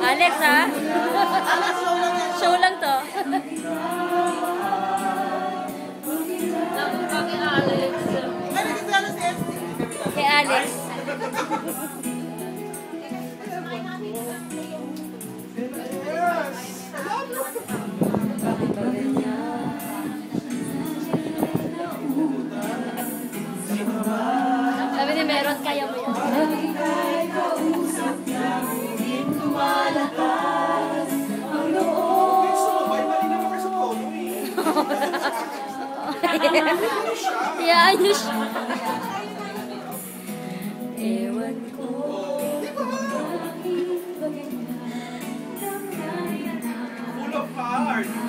Alex, ha? Show lang to. Kay Alex. Kay Alex. Sabi ni Meron, kaya mo yan. Yan yun siya. Ewan ko. Full of heart.